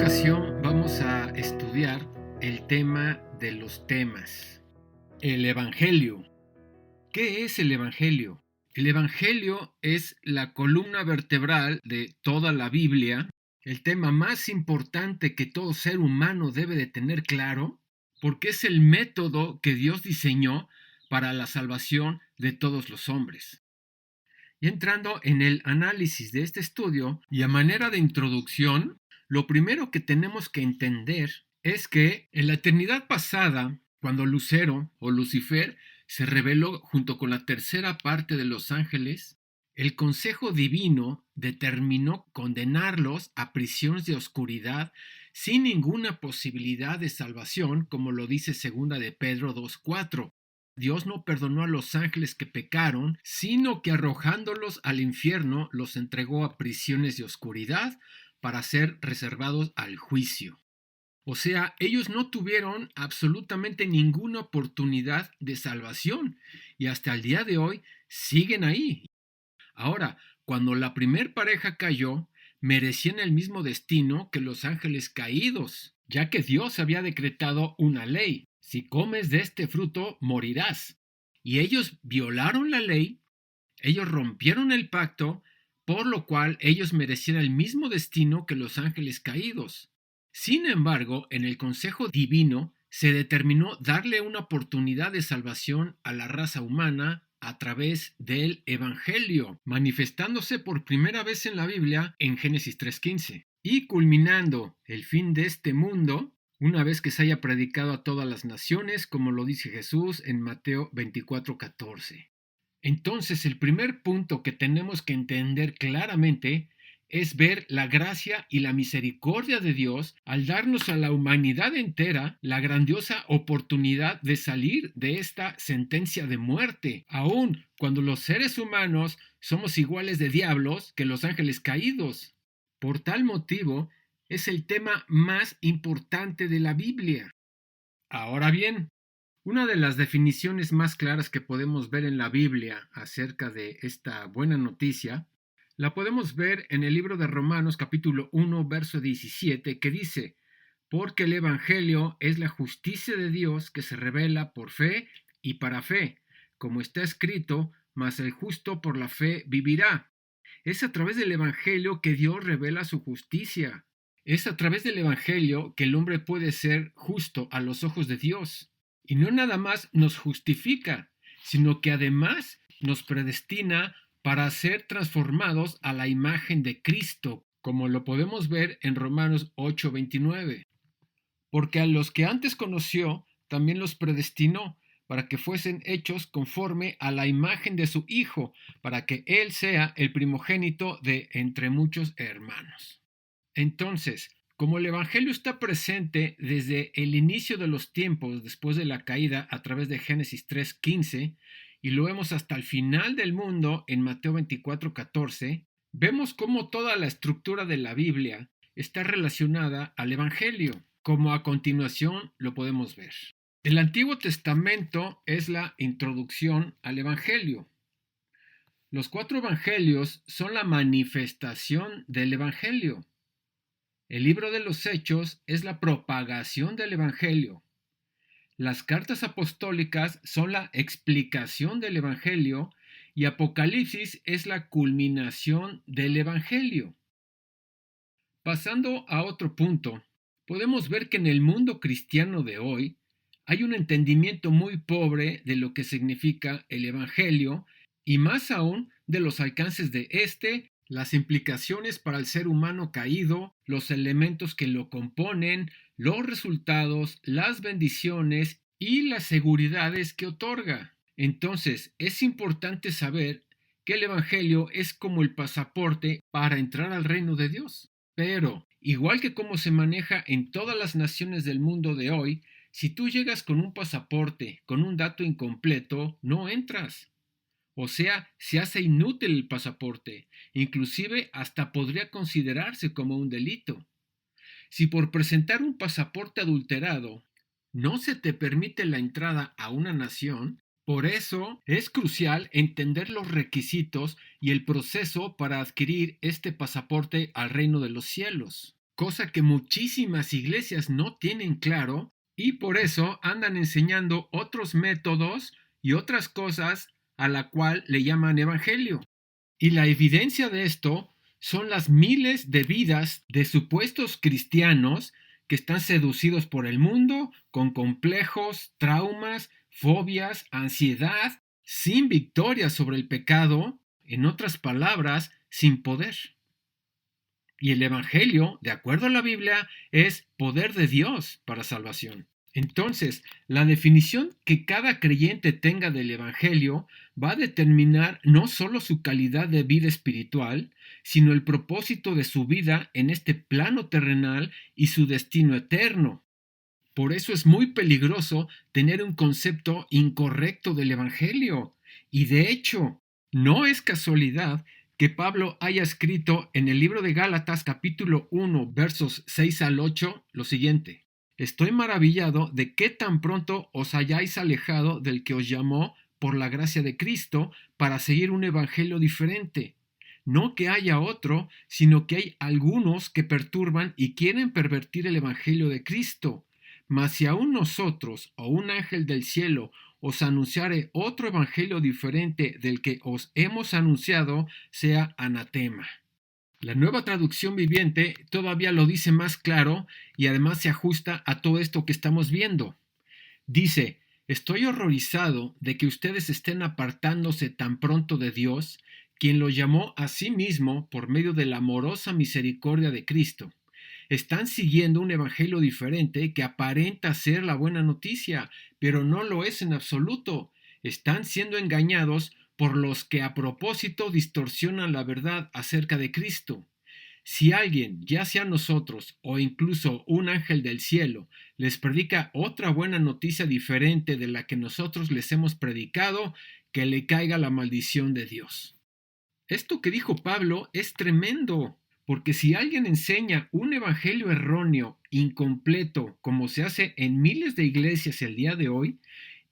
ocasión vamos a estudiar el tema de los temas. El Evangelio. ¿Qué es el Evangelio? El Evangelio es la columna vertebral de toda la Biblia, el tema más importante que todo ser humano debe de tener claro, porque es el método que Dios diseñó para la salvación de todos los hombres. Y entrando en el análisis de este estudio y a manera de introducción, lo primero que tenemos que entender es que en la eternidad pasada, cuando Lucero o Lucifer se rebeló junto con la tercera parte de los ángeles, el consejo divino determinó condenarlos a prisiones de oscuridad sin ninguna posibilidad de salvación, como lo dice segunda de Pedro 2:4. Dios no perdonó a los ángeles que pecaron, sino que arrojándolos al infierno los entregó a prisiones de oscuridad para ser reservados al juicio. O sea, ellos no tuvieron absolutamente ninguna oportunidad de salvación y hasta el día de hoy siguen ahí. Ahora, cuando la primer pareja cayó, merecían el mismo destino que los ángeles caídos, ya que Dios había decretado una ley: si comes de este fruto, morirás. Y ellos violaron la ley, ellos rompieron el pacto, por lo cual ellos merecían el mismo destino que los ángeles caídos. Sin embargo, en el consejo divino se determinó darle una oportunidad de salvación a la raza humana a través del Evangelio, manifestándose por primera vez en la Biblia en Génesis 3:15, y culminando el fin de este mundo una vez que se haya predicado a todas las naciones, como lo dice Jesús en Mateo 24:14. Entonces, el primer punto que tenemos que entender claramente es ver la gracia y la misericordia de Dios al darnos a la humanidad entera la grandiosa oportunidad de salir de esta sentencia de muerte, aun cuando los seres humanos somos iguales de diablos que los ángeles caídos. Por tal motivo, es el tema más importante de la Biblia. Ahora bien, una de las definiciones más claras que podemos ver en la Biblia acerca de esta buena noticia la podemos ver en el libro de Romanos capítulo 1 verso 17, que dice: porque el Evangelio es la justicia de Dios que se revela por fe y para fe, como está escrito, mas el justo por la fe vivirá. Es a través del Evangelio que Dios revela su justicia. Es a través del Evangelio que el hombre puede ser justo a los ojos de Dios. Y no nada más nos justifica, sino que además nos predestina para ser transformados a la imagen de Cristo, como lo podemos ver en Romanos 8:29. Porque a los que antes conoció, también los predestinó para que fuesen hechos conforme a la imagen de su Hijo, para que Él sea el primogénito de entre muchos hermanos. Entonces, como el Evangelio está presente desde el inicio de los tiempos después de la caída a través de Génesis 3:15 y lo vemos hasta el final del mundo en Mateo 24:14, vemos cómo toda la estructura de la Biblia está relacionada al Evangelio, como a continuación lo podemos ver. El Antiguo Testamento es la introducción al Evangelio. Los 4 evangelios son la manifestación del Evangelio. El libro de los Hechos es la propagación del Evangelio. Las cartas apostólicas son la explicación del Evangelio y Apocalipsis es la culminación del Evangelio. Pasando a otro punto, podemos ver que en el mundo cristiano de hoy hay un entendimiento muy pobre de lo que significa el Evangelio y más aún de los alcances de este, las implicaciones para el ser humano caído, los elementos que lo componen, los resultados, las bendiciones y las seguridades que otorga. Entonces, es importante saber que el Evangelio es como el pasaporte para entrar al reino de Dios. Pero, igual que como se maneja en todas las naciones del mundo de hoy, si tú llegas con un pasaporte con un dato incompleto, no entras. O sea, se hace inútil el pasaporte, inclusive hasta podría considerarse como un delito. Si por presentar un pasaporte adulterado no se te permite la entrada a una nación, por eso es crucial entender los requisitos y el proceso para adquirir este pasaporte al reino de los cielos. cosa que muchísimas iglesias no tienen claro y por eso andan enseñando otros métodos y otras cosas a la cual le llaman evangelio. Y la evidencia de esto son las miles de vidas de supuestos cristianos que están seducidos por el mundo con complejos, traumas, fobias, ansiedad, sin victoria sobre el pecado, en otras palabras, sin poder. Y el Evangelio, de acuerdo a la Biblia, es poder de Dios para salvación. Entonces, la definición que cada creyente tenga del Evangelio va a determinar no solo su calidad de vida espiritual, sino el propósito de su vida en este plano terrenal y su destino eterno. Por eso es muy peligroso tener un concepto incorrecto del Evangelio. Y de hecho, no es casualidad que Pablo haya escrito en el libro de Gálatas capítulo 1 versos 6 al 8 lo siguiente: Estoy maravillado de que tan pronto os hayáis alejado del que os llamó por la gracia de Cristo para seguir un evangelio diferente. No que haya otro, sino que hay algunos que perturban y quieren pervertir el evangelio de Cristo. Mas si aún nosotros o un ángel del cielo os anunciare otro evangelio diferente del que os hemos anunciado, sea anatema. La Nueva Traducción Viviente todavía lo dice más claro y además se ajusta a todo esto que estamos viendo. Dice: estoy horrorizado de que ustedes estén apartándose tan pronto de Dios, quien los llamó a sí mismo por medio de la amorosa misericordia de Cristo. Están siguiendo un evangelio diferente que aparenta ser la buena noticia, pero no lo es en absoluto. Están siendo engañados por los que a propósito distorsionan la verdad acerca de Cristo. Si alguien, ya sea nosotros o incluso un ángel del cielo, les predica otra buena noticia diferente de la que nosotros les hemos predicado, que le caiga la maldición de Dios. Esto que dijo Pablo es tremendo, porque si alguien enseña un evangelio erróneo, incompleto, como se hace en miles de iglesias el día de hoy,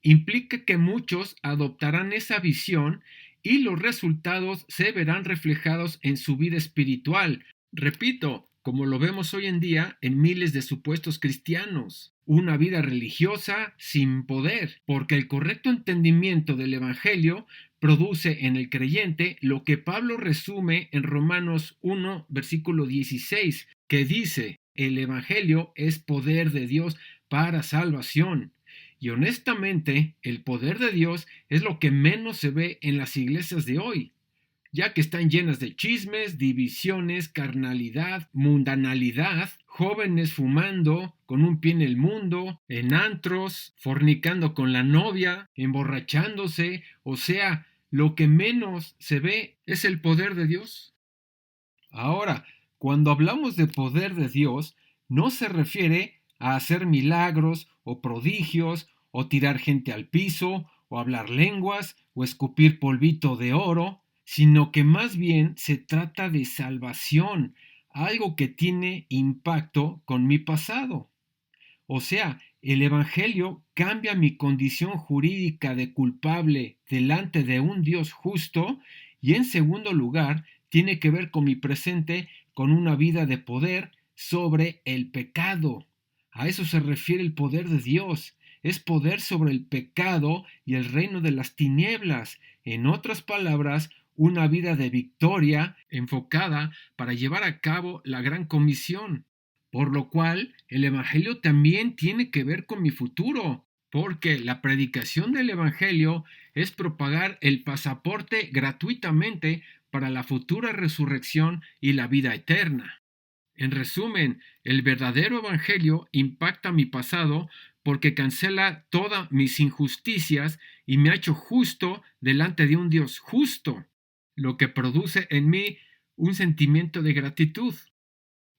implica que muchos adoptarán esa visión y los resultados se verán reflejados en su vida espiritual. Repito, como lo vemos hoy en día en miles de supuestos cristianos, una vida religiosa sin poder, porque el correcto entendimiento del Evangelio produce en el creyente lo que Pablo resume en Romanos 1, versículo 16, que dice: el Evangelio es poder de Dios para salvación. Y honestamente, el poder de Dios es lo que menos se ve en las iglesias de hoy, ya que están llenas de chismes, divisiones, carnalidad, mundanalidad, jóvenes fumando con un pie en el mundo, en antros, fornicando con la novia, emborrachándose. O sea, lo que menos se ve es el poder de Dios. Ahora, cuando hablamos de poder de Dios, no se refiere a hacer milagros o prodigios o tirar gente al piso o hablar lenguas o escupir polvito de oro, sino que más bien se trata de salvación, algo que tiene impacto con mi pasado. O sea, el Evangelio cambia mi condición jurídica de culpable delante de un Dios justo y, en segundo lugar, tiene que ver con mi presente, con una vida de poder sobre el pecado. A eso se refiere el poder de Dios. Es poder sobre el pecado y el reino de las tinieblas. En otras palabras, una vida de victoria enfocada para llevar a cabo la gran comisión. Por lo cual, el Evangelio también tiene que ver con mi futuro, porque la predicación del Evangelio es propagar el pasaporte gratuitamente para la futura resurrección y la vida eterna. En resumen, el verdadero Evangelio impacta mi pasado porque cancela todas mis injusticias y me ha hecho justo delante de un Dios justo, lo que produce en mí un sentimiento de gratitud.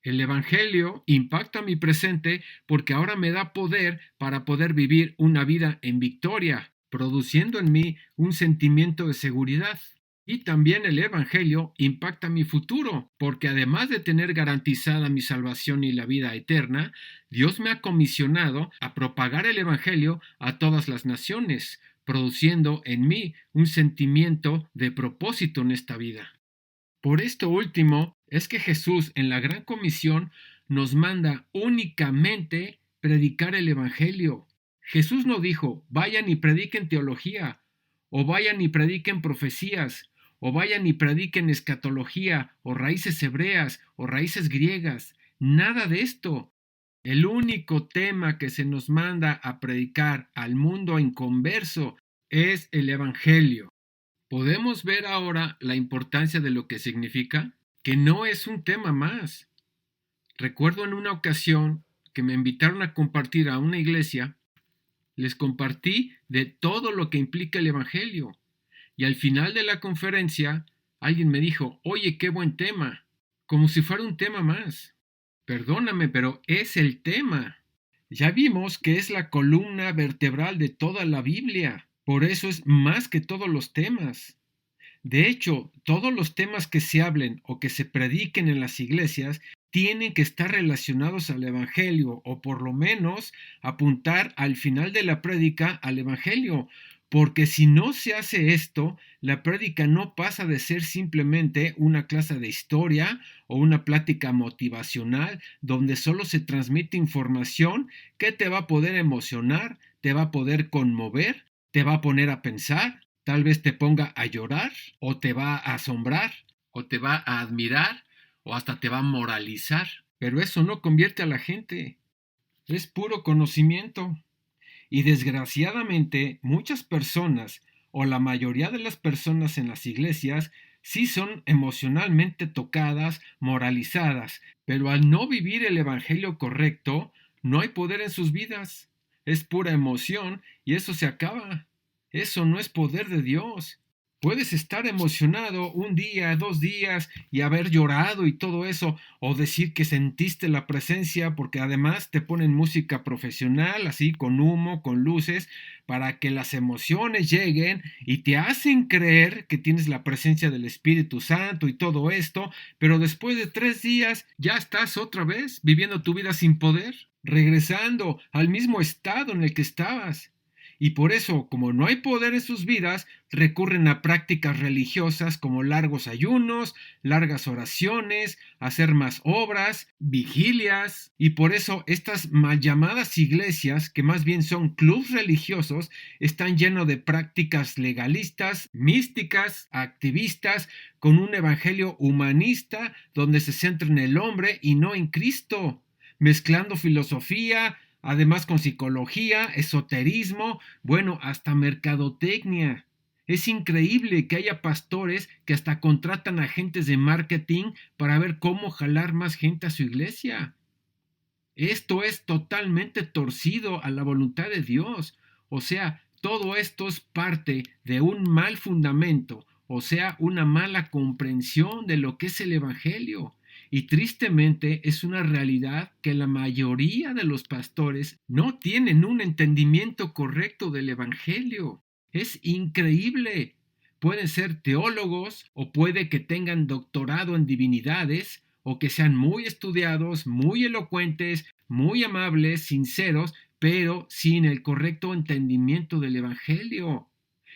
El Evangelio impacta mi presente porque ahora me da poder para poder vivir una vida en victoria, produciendo en mí un sentimiento de seguridad. Y también el Evangelio impacta mi futuro, porque además de tener garantizada mi salvación y la vida eterna, Dios me ha comisionado a propagar el Evangelio a todas las naciones, produciendo en mí un sentimiento de propósito en esta vida. Por esto último es que Jesús en la Gran Comisión nos manda únicamente predicar el Evangelio. Jesús no dijo, vayan y prediquen teología, o vayan y prediquen profecías, o vayan y prediquen escatología, o raíces hebreas, o raíces griegas. Nada de esto. El único tema que se nos manda a predicar al mundo inconverso es el Evangelio. ¿Podemos ver ahora la importancia de lo que significa? Que no es un tema más. Recuerdo en una ocasión que me invitaron a compartir a una iglesia, les compartí de todo lo que implica el Evangelio. Y al final de la conferencia, alguien me dijo, oye, qué buen tema, como si fuera un tema más. Perdóname, pero es el tema. Ya vimos que es la columna vertebral de toda la Biblia. Por eso es más que todos los temas. De hecho, todos los temas que se hablen o que se prediquen en las iglesias tienen que estar relacionados al Evangelio o por lo menos apuntar al final de la prédica al Evangelio, porque si no se hace esto, la prédica no pasa de ser simplemente una clase de historia o una plática motivacional donde solo se transmite información que te va a poder emocionar, te va a poder conmover, te va a poner a pensar. Tal vez te ponga a llorar, o te va a asombrar, o te va a admirar, o hasta te va a moralizar. Pero eso no convierte a la gente. Es puro conocimiento. Y desgraciadamente, muchas personas, o la mayoría de las personas en las iglesias, sí son emocionalmente tocadas, moralizadas, pero al no vivir el evangelio correcto, no hay poder en sus vidas. Es pura emoción y eso se acaba. Eso no es poder de Dios. Puedes estar emocionado un día, 2 días y haber llorado y todo eso, o decir que sentiste la presencia porque además te ponen música profesional, así con humo, con luces, para que las emociones lleguen y te hacen creer que tienes la presencia del Espíritu Santo y todo esto, pero después de 3 días ya estás otra vez viviendo tu vida sin poder, regresando al mismo estado en el que estabas. Y por eso, como no hay poder en sus vidas, recurren a prácticas religiosas como largos ayunos, largas oraciones, hacer más obras, vigilias. Y por eso estas mal llamadas iglesias, que más bien son clubs religiosos, están llenos de prácticas legalistas, místicas, activistas, con un evangelio humanista donde se centra en el hombre y no en Cristo, mezclando filosofía, además con psicología, esoterismo, bueno, hasta mercadotecnia. Es increíble que haya pastores que hasta contratan agentes de marketing para ver cómo jalar más gente a su iglesia. Esto es totalmente torcido a la voluntad de Dios. O sea, todo esto es parte de un mal fundamento, o sea, una mala comprensión de lo que es el Evangelio. Y tristemente es una realidad que la mayoría de los pastores no tienen un entendimiento correcto del Evangelio. Es increíble. Pueden ser teólogos o puede que tengan doctorado en divinidades o que sean muy estudiados, muy elocuentes, muy amables, sinceros, pero sin el correcto entendimiento del Evangelio.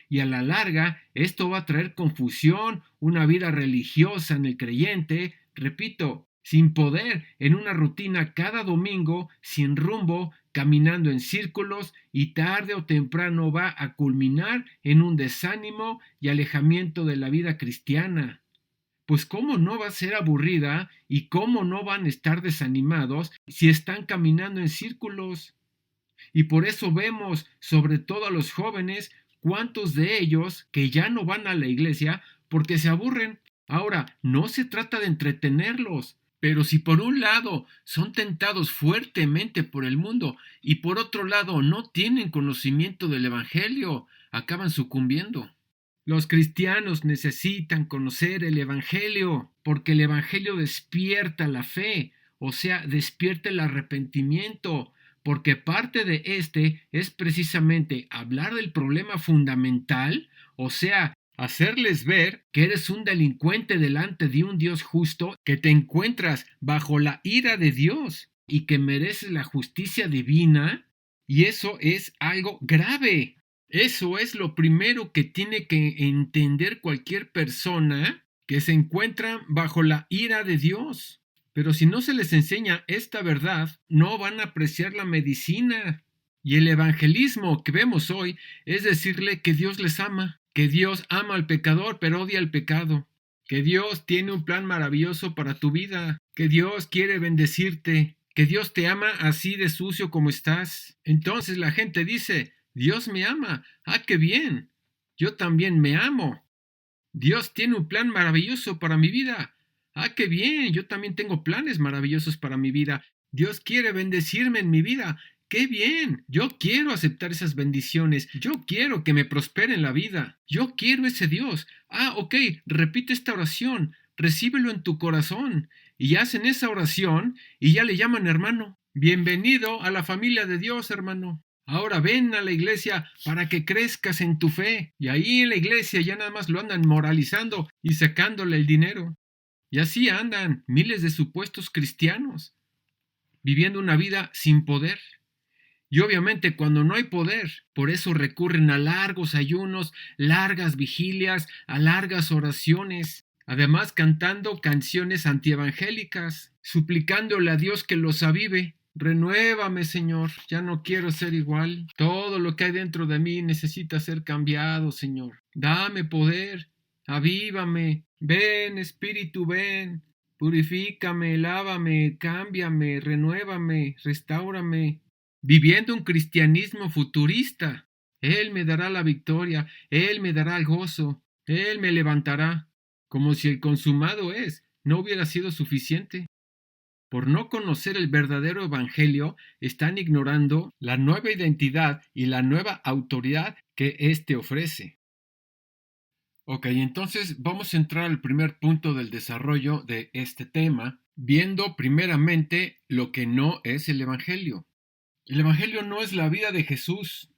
Y a la larga, esto va a traer confusión, una vida religiosa en el creyente, repito, sin poder, en una rutina cada domingo, sin rumbo, caminando en círculos y tarde o temprano va a culminar en un desánimo y alejamiento de la vida cristiana. Pues cómo no va a ser aburrida y cómo no van a estar desanimados si están caminando en círculos. Y por eso vemos, sobre todo a los jóvenes, cuántos de ellos que ya no van a la iglesia porque se aburren. Ahora, no se trata de entretenerlos, pero si por un lado son tentados fuertemente por el mundo y por otro lado no tienen conocimiento del Evangelio, acaban sucumbiendo. Los cristianos necesitan conocer el Evangelio, porque el Evangelio despierta la fe, o sea, despierta el arrepentimiento, porque parte de este es precisamente hablar del problema fundamental, o sea, hacerles ver que eres un delincuente delante de un Dios justo, que te encuentras bajo la ira de Dios y que mereces la justicia divina, y eso es algo grave. Eso es lo primero que tiene que entender cualquier persona que se encuentra bajo la ira de Dios. Pero si no se les enseña esta verdad, no van a apreciar la medicina. Y el evangelismo que vemos hoy es decirle que Dios les ama, que Dios ama al pecador pero odia al pecado, que Dios tiene un plan maravilloso para tu vida, que Dios quiere bendecirte, que Dios te ama así de sucio como estás. Entonces la gente dice, Dios me ama, qué bien, yo también me amo. Dios tiene un plan maravilloso para mi vida. Qué bien, yo también tengo planes maravillosos para mi vida. Dios quiere bendecirme en mi vida. Qué bien, yo quiero aceptar esas bendiciones. Yo quiero que me prospere en la vida. Yo quiero ese Dios. Ok, repite esta oración. Recíbelo en tu corazón. Y hacen esa oración y ya le llaman hermano. Bienvenido a la familia de Dios, hermano. Ahora ven a la iglesia para que crezcas en tu fe. Y ahí en la iglesia ya nada más lo andan moralizando y sacándole el dinero. Y así andan miles de supuestos cristianos, viviendo una vida sin poder. Y obviamente cuando no hay poder, por eso recurren a largos ayunos, largas vigilias, a largas oraciones. Además cantando canciones antievangélicas, suplicándole a Dios que los avive. Renuévame, Señor, ya no quiero ser igual. Todo lo que hay dentro de mí necesita ser cambiado, Señor. Dame poder, avívame. Ven, Espíritu, ven. Purifícame, lávame, cámbiame, renuévame, restáurame. Viviendo un cristianismo futurista. Él me dará la victoria, Él me dará el gozo, Él me levantará, como si el consumado no hubiera sido suficiente. Por no conocer el verdadero evangelio, están ignorando la nueva identidad y la nueva autoridad que éste ofrece. Ok, entonces vamos a entrar al primer punto del desarrollo de este tema, viendo primeramente lo que no es el evangelio. El evangelio no es la vida de Jesús,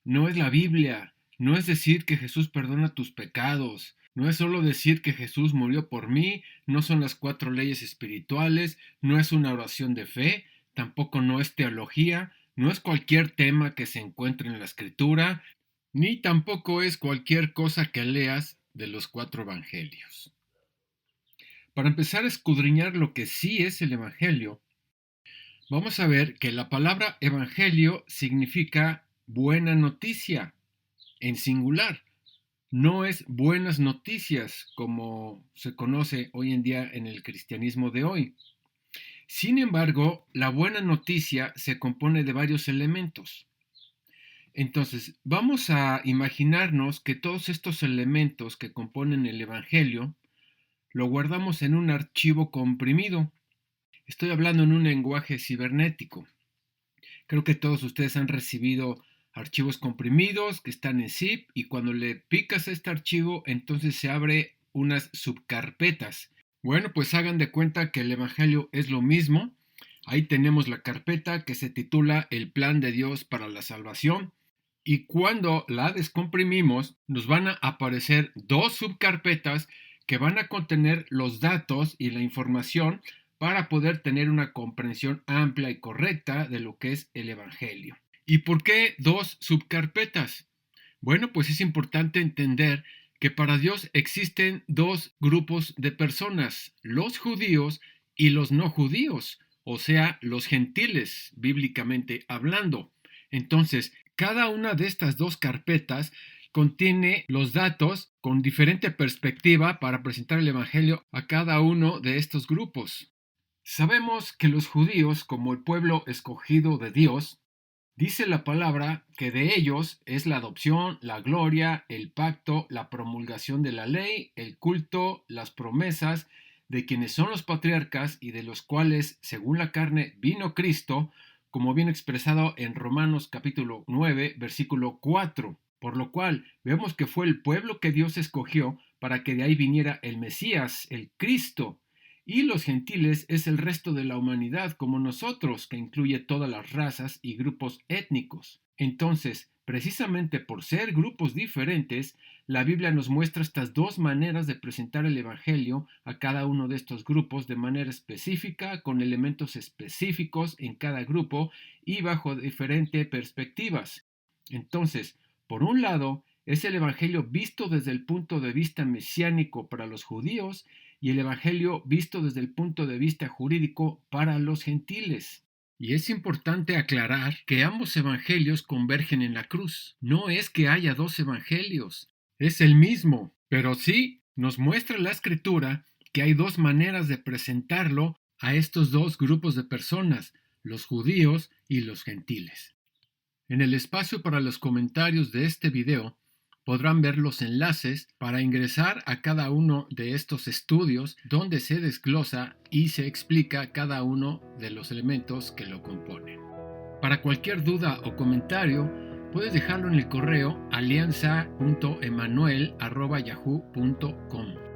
no es la Biblia, no es decir que Jesús perdona tus pecados, no es solo decir que Jesús murió por mí, no son las 4 leyes espirituales, no es una oración de fe, tampoco no es teología, no es cualquier tema que se encuentre en la escritura, ni tampoco es cualquier cosa que leas de los 4 evangelios. Para empezar a escudriñar lo que sí es el evangelio, vamos a ver que la palabra evangelio significa buena noticia en singular. No es buenas noticias como se conoce hoy en día en el cristianismo de hoy. Sin embargo, la buena noticia se compone de varios elementos. Entonces, vamos a imaginarnos que todos estos elementos que componen el evangelio lo guardamos en un archivo comprimido. Estoy hablando en un lenguaje cibernético. Creo que todos ustedes han recibido archivos comprimidos que están en zip y cuando le picas a este archivo entonces se abre unas subcarpetas. Bueno, pues hagan de cuenta que el evangelio es lo mismo. Ahí tenemos la carpeta que se titula El plan de Dios para la salvación y cuando la descomprimimos nos van a aparecer 2 subcarpetas que van a contener los datos y la información para poder tener una comprensión amplia y correcta de lo que es el evangelio. ¿Y por qué 2 subcarpetas? Bueno, pues es importante entender que para Dios existen 2 grupos de personas, los judíos y los no judíos, o sea, los gentiles, bíblicamente hablando. Entonces, cada una de estas 2 carpetas contiene los datos con diferente perspectiva para presentar el evangelio a cada uno de estos grupos. Sabemos que los judíos, como el pueblo escogido de Dios, dice la palabra que de ellos es la adopción, la gloria, el pacto, la promulgación de la ley, el culto, las promesas de quienes son los patriarcas y de los cuales, según la carne, vino Cristo, como bien expresado en Romanos capítulo 9, versículo 4. Por lo cual vemos que fue el pueblo que Dios escogió para que de ahí viniera el Mesías, el Cristo. Y los gentiles es el resto de la humanidad como nosotros, que incluye todas las razas y grupos étnicos. Entonces, precisamente por ser grupos diferentes, la Biblia nos muestra estas 2 maneras de presentar el Evangelio a cada uno de estos grupos de manera específica, con elementos específicos en cada grupo y bajo diferentes perspectivas. Entonces, por un lado, es el Evangelio visto desde el punto de vista mesiánico para los judíos y el Evangelio visto desde el punto de vista jurídico para los gentiles. Y es importante aclarar que ambos evangelios convergen en la cruz. No es que haya dos evangelios, es el mismo, pero sí nos muestra la Escritura que hay dos maneras de presentarlo a estos dos grupos de personas, los judíos y los gentiles. En el espacio para los comentarios de este video podrán ver los enlaces para ingresar a cada uno de estos estudios donde se desglosa y se explica cada uno de los elementos que lo componen. Para cualquier duda o comentario, puedes dejarlo en el correo alianza.emanuel@yahoo.com.